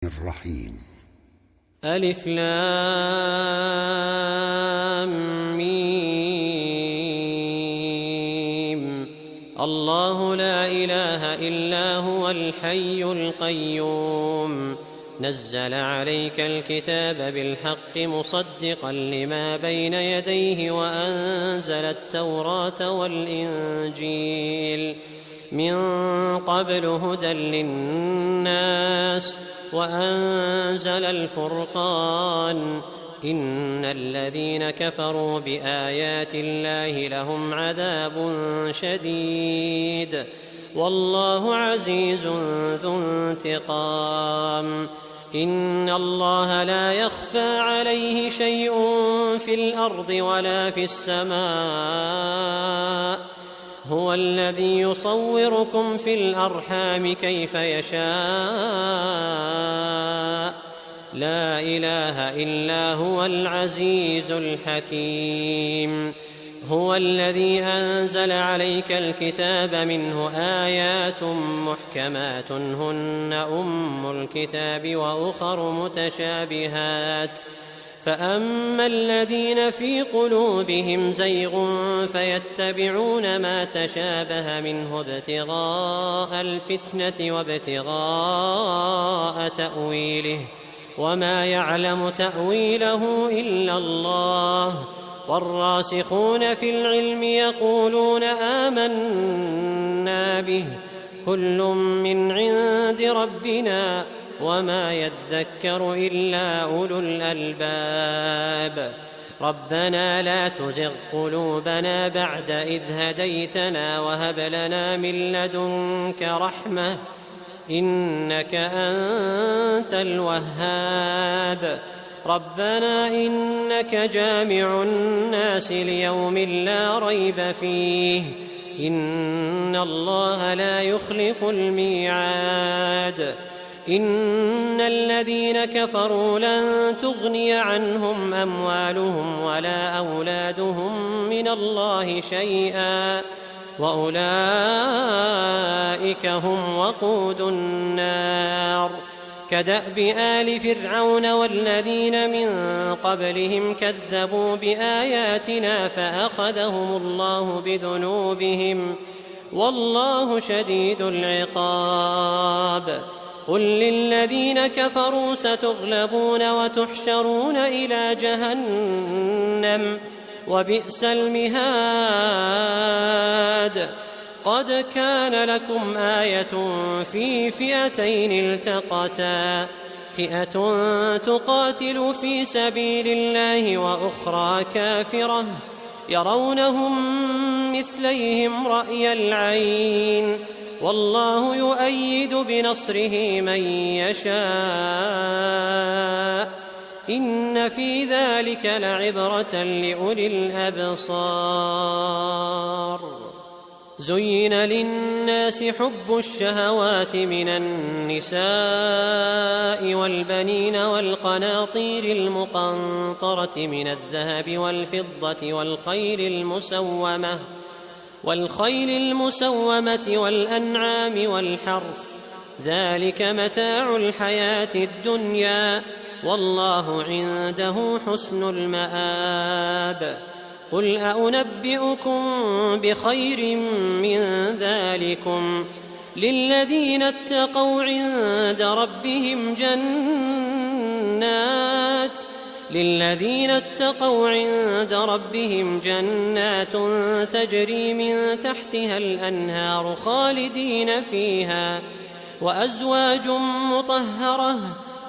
الرحيم. ألف لام ميم. الله لا إله إلا هو الحي القيوم نزل عليك الكتاب بالحق مصدقا لما بين يديه وأنزل التوراة والإنجيل من قبل هدى للناس وأنزل الفرقان إن الذين كفروا بآيات الله لهم عذاب شديد والله عزيز ذو انتقام. إن الله لا يخفى عليه شيء في الأرض ولا في السماء هو الذي يصوركم في الأرحام كيف يشاء لا إله إلا هو العزيز الحكيم. هو الذي أنزل عليك الكتاب منه آيات محكمات هن أم الكتاب وأخر متشابهات فأما الذين في قلوبهم زيغ فيتبعون ما تشابه منه ابتغاء الفتنة وابتغاء تأويله وما يعلم تأويله إلا الله والراسخون في العلم يقولون آمنا به كل من عند ربنا وما يذكر إلا أولو الألباب. ربنا لا تزغ قلوبنا بعد إذ هديتنا وهب لنا من لدنك رحمة إنك أنت الوهاب. ربنا إنك جامع الناس ليوم لا ريب فيه إن الله لا يخلف الميعاد. إن الذين كفروا لن تغني عنهم أموالهم ولا أولادهم من الله شيئا وأولئك هم وقود النار. كدأب آل فرعون والذين من قبلهم كذبوا بآياتنا فأخذهم الله بذنوبهم والله شديد العقاب. قل للذين كفروا ستغلبون وتحشرون إلى جهنم وبئس المهاد. قد كان لكم آية في فئتين التقتا فئة تقاتل في سبيل الله وأخرى كافرة يرونهم مثليهم رأي العين والله يؤيد بنصره من يشاء إن في ذلك لعبرة لأولي الأبصار. زين للناس حب الشهوات من النساء والبنين والقناطير المقنطرة من الذهب والفضة والخيل المسومة والأنعام والحرث ذلك متاع الحياة الدنيا والله عنده حسن المآب. قل أنبئكم بخير من ذلكم للذين اتقوا عند ربهم جنات تجري من تحتها الأنهار خالدين فيها وأزواج مطهرة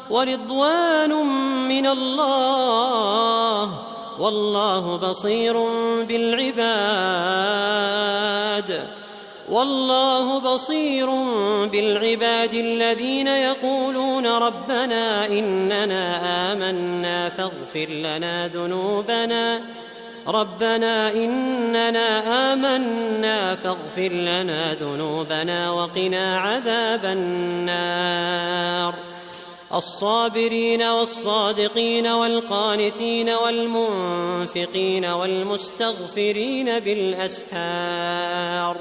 ورضوان من الله والله بصير بالعباد الذين يقولون ربنا إننا آمنا فاغفر لنا ذنوبنا وقنا عذاب النار. الصابرين والصادقين والقانتين والمنفقين والمستغفرين بالأسحار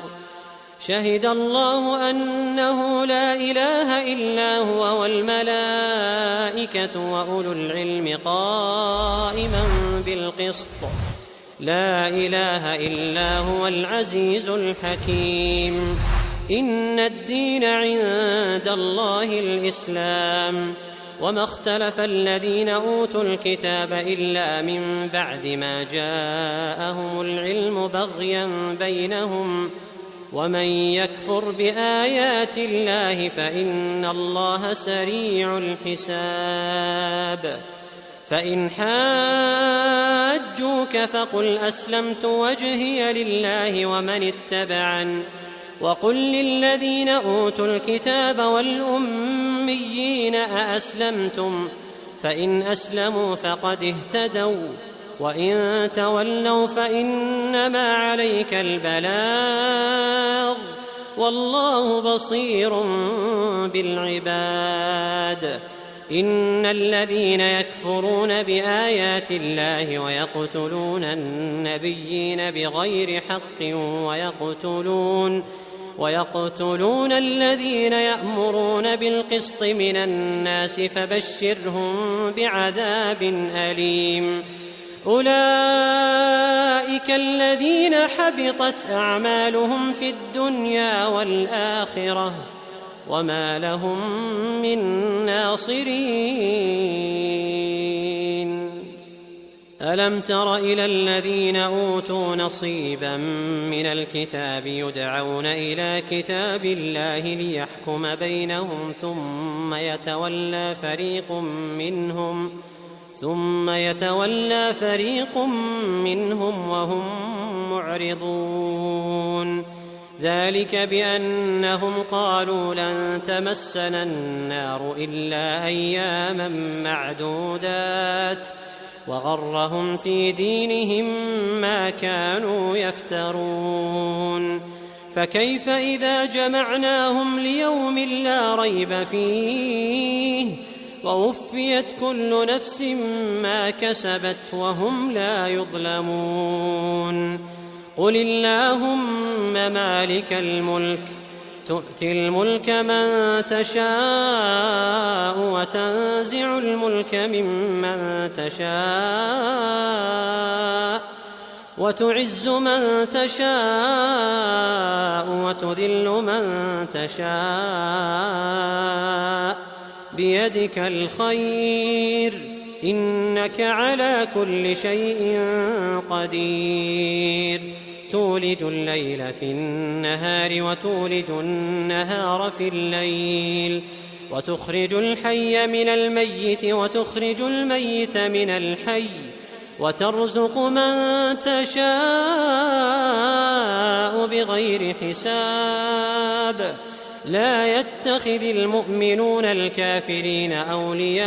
شهد الله أنه لا إله إلا هو والملائكة وأولو العلم قائما بالقسط لا إله إلا هو العزيز الحكيم إن الدين عند الله الإسلام وما اختلف الذين أوتوا الكتاب إلا من بعد ما جاءهم العلم بغيا بينهم ومن يكفر بآيات الله فإن الله سريع الحساب فإن حاجوك فقل أسلمت وجهي لله ومن اتبعني وقل للذين أوتوا الكتاب والأميين أأسلمتم فإن أسلموا فقد اهتدوا وإن تولوا فإنما عليك البلاغ والله بصير بالعباد إن الذين يكفرون بآيات الله ويقتلون النبيين بغير حق ويقتلون الذين يأمرون بالقسط من الناس فبشرهم بعذاب أليم أولئك الذين حبطت أعمالهم في الدنيا والآخرة وما لهم من ناصرين ألم تر إلى الذين أوتوا نصيبا من الكتاب يدعون إلى كتاب الله ليحكم بينهم ثم يتولى فريق منهم وهم معرضون ذلك بأنهم قالوا لن تمسنا النار إلا أياما معدودات وغرهم في دينهم ما كانوا يفترون فكيف إذا جمعناهم ليوم لا ريب فيه ووفيت كل نفس ما كسبت وهم لا يظلمون قل اللهم مالك الملك تؤتي الملك من تشاء وتنزع الملك ممن تشاء وتعز من تشاء وتذل من تشاء بيدك الخير إنك على كل شيء قدير تولج الليل في النهار وتولج النهار في الليل وتخرج الحي من الميت وتخرج الميت من الحي وترزق من تشاء بغير حساب لا يتخذ المؤمنون الكافرين أولياء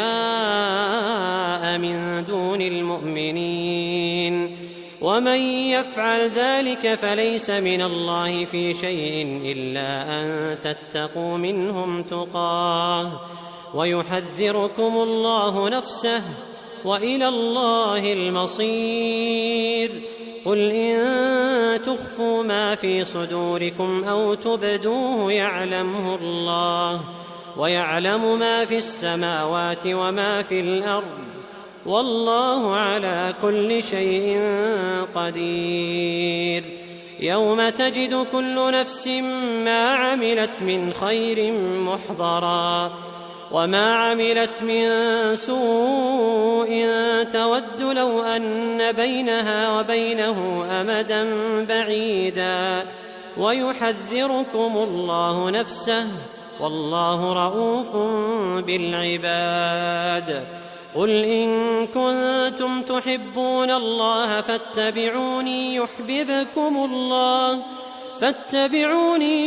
من دون المؤمنين ومن يفعل ذلك فليس من الله في شيء إلا أن تتقوا منهم تقاه ويحذركم الله نفسه وإلى الله المصير قل إن تخفوا ما في صدوركم أو تبدوه يعلمه الله ويعلم ما في السماوات وما في الأرض والله على كل شيء قدير يوم تجد كل نفس ما عملت من خير محضرا وما عملت من سوء تود لو أن بينها وبينه أمدا بعيدا ويحذركم الله نفسه والله رءوف بالعباد قل إن كنتم تحبون الله فاتبعوني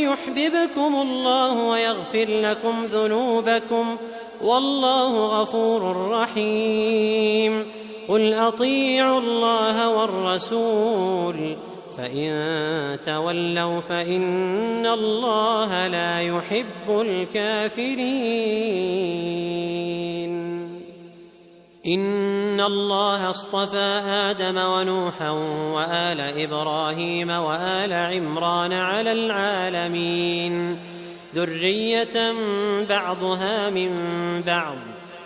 يحببكم الله ويغفر لكم ذنوبكم والله غفور رحيم قل أطيعوا الله والرسول فإن تولوا فإن الله لا يحب الكافرين إن الله اصطفى آدم ونوحا وآل إبراهيم وآل عمران على العالمين ذرية بعضها من بعض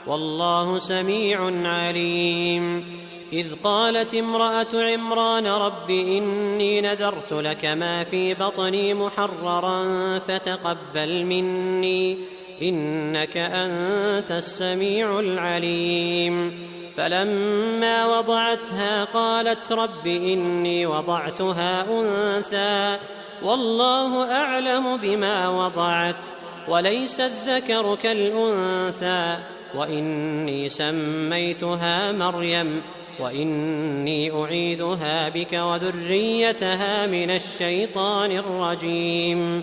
والله سميع عليم. إذ قالت امرأة عمران رب إني نذرت لك ما في بطني محررا فتقبل مني إنك أنت السميع العليم. فلما وضعتها قالت رب إني وضعتها أنثى والله أعلم بما وضعت وليس الذكر كالأنثى وإني سميتها مريم وإني أعيذها بك وذريتها من الشيطان الرجيم.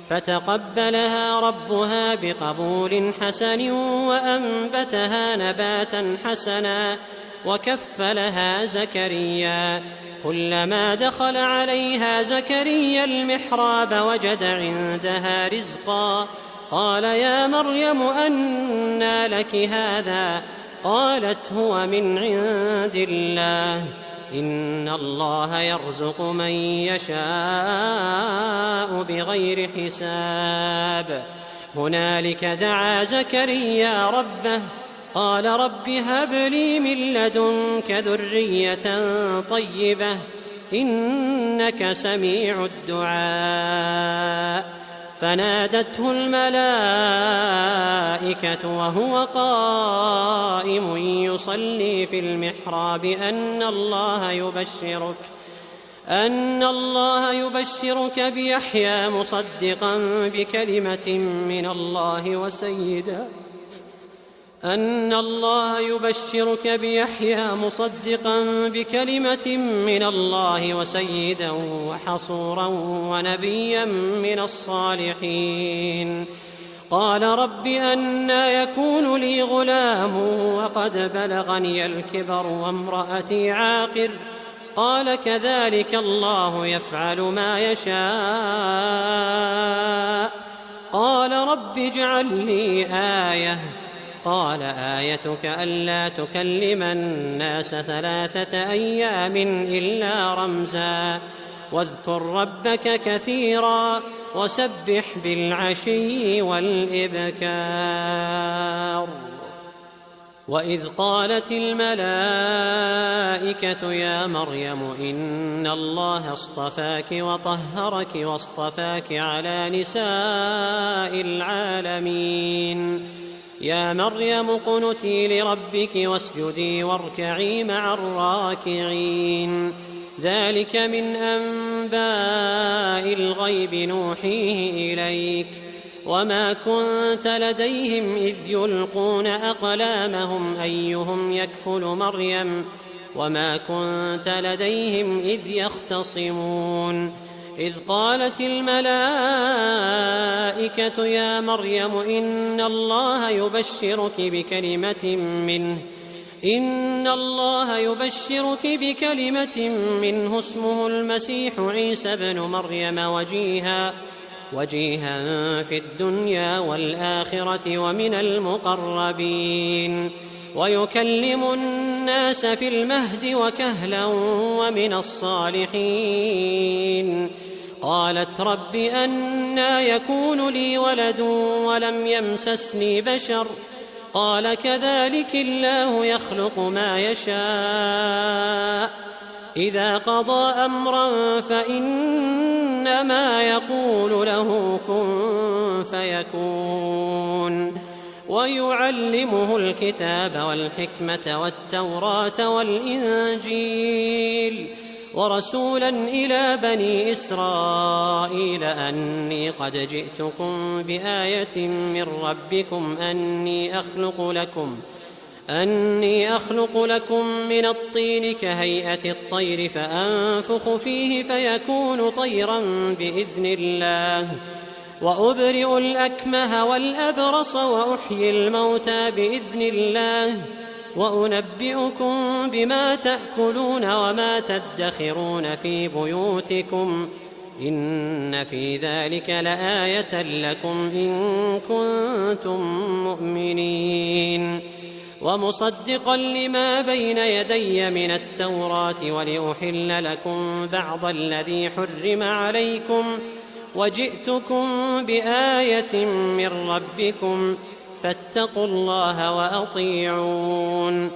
فتقبلها ربها بقبول حسن وأنبتها نباتا حسنا وكفلها زكريا. كلما دخل عليها زكريا المحراب وجد عندها رزقا قال يا مريم أنى لك هذا قالت هو من عند الله إن الله يرزق من يشاء بغير حساب. هنالك دعا زكريا ربه قال رب هب لي من لدنك ذرية طيبة إنك سميع الدعاء. فنادته الملائكة وهو قائم يصلي في المحراب أن الله يبشرك بيحيى مصدقا بكلمة من الله وسيدا وحصورا ونبيا من الصالحين. قال رب أنى يكون لي غلام وقد بلغني الكبر وامرأتي عاقر قال كذلك الله يفعل ما يشاء. قال رب اجعل لي آية قال آيتك ألا تكلم الناس 3 أيام إلا رمزا واذكر ربك كثيرا وسبح بالعشي والإبكار. وإذ قالت الملائكة يا مريم إن الله اصطفاك وطهرك واصطفاك على نساء العالمين. يا مريم اقنتي لربك واسجدي واركعي مع الراكعين. ذلك من أنباء الغيب نوحيه إليك وما كنت لديهم إذ يلقون أقلامهم أيهم يكفل مريم وما كنت لديهم إذ يختصمون. إذ قالت الملائكة يا مريم إن الله يبشرك بكلمة منه اسمه المسيح عيسى بن مريم وجيها في الدنيا والآخرة ومن المقربين ويكلم الناس في المهد وكهلا ومن الصالحين. قالت رب أنى يكون لي ولد ولم يمسسني بشر قال كذلك الله يخلق ما يشاء إذا قضى أمرا فإنما يقول له كن فيكون. ويعلمه الكتاب والحكمة والتوراة والإنجيل ورسولا إلى بني إسرائيل أني قد جئتكم بآية من ربكم أني أخلق لكم من الطين كهيئة الطير فأنفخ فيه فيكون طيرا بإذن الله وأبرئ الأكمه والأبرص وأحيي الموتى بإذن الله وأنبئكم بما تأكلون وما تدخرون في بيوتكم إن في ذلك لآية لكم إن كنتم مؤمنين. ومصدقا لما بين يدي من التوراة ولأحل لكم بعض الذي حرم عليكم وجئتكم بآية من ربكم فاتقوا الله وأطيعون